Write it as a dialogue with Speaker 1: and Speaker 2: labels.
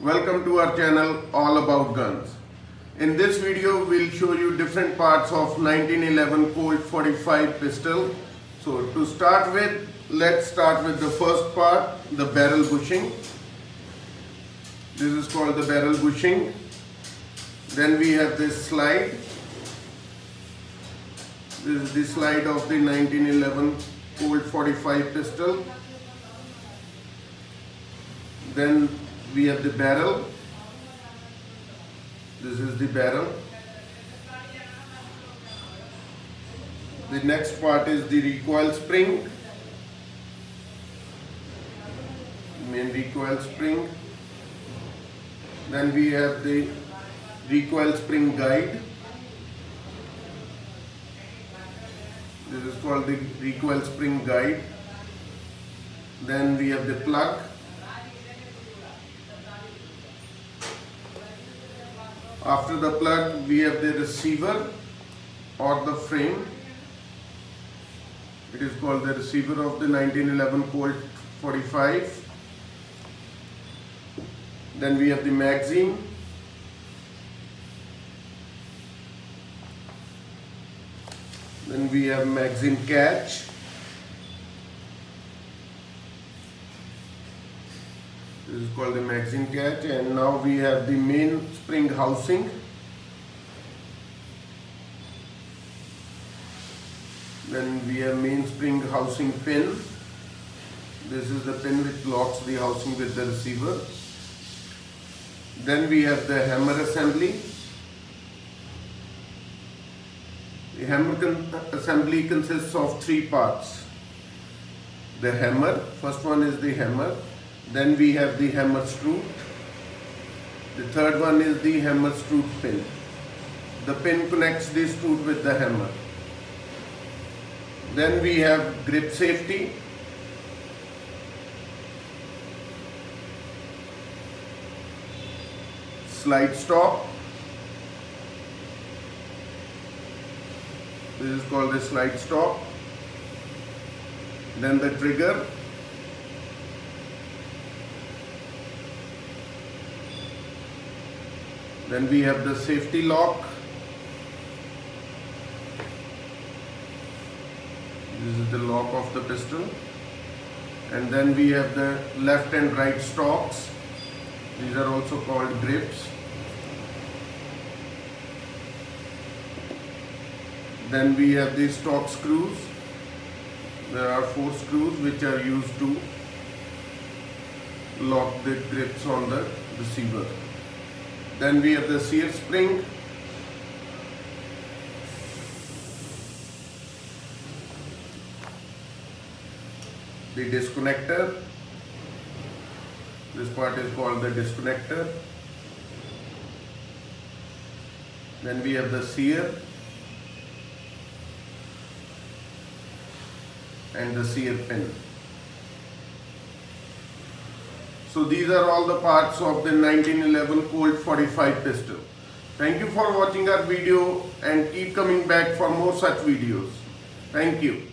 Speaker 1: Welcome to our channel All About Guns. In this video we'll show you different parts of 1911 Colt 45 pistol. So to start with, let's start with the first part, the barrel bushing. This is called the barrel bushing. Then we have this slide. This is the slide of the 1911 Colt 45 pistol. Then we have the barrel. This is the barrel. The next part is the recoil spring. Main recoil spring. Then we have the recoil spring guide. This is called the recoil spring guide. Then we have the plug. After the plug, we have the receiver or the frame. It is called the receiver of the 1911 Colt 45. Then we have the magazine. Then we have magazine catch. This is called the magazine catch, and now we have the main spring housing. Then we have main spring housing pin. This is the pin which locks the housing with the receiver. Then we have the hammer assembly. The hammer assembly consists of three parts. The hammer, first one is the hammer. Then we have the hammer stroot. The third one is the hammer stroot pin. The pin connects the stroot with the hammer. Then we have grip safety. Slide stop. This is called the slide stop. Then the trigger. Then we have the safety lock. This is the lock of the pistol. And then we have the left and right stocks. These are also called grips. Then we have the stock screws. There are 4 screws which are used to lock the grips on the receiver. Then we have the sear spring. The disconnector. This part is called the disconnector. Then we have the sear and the sear pin. So these are all the parts of the 1911 Colt 45 pistol. Thank you for watching our video and keep coming back for more such videos. Thank you.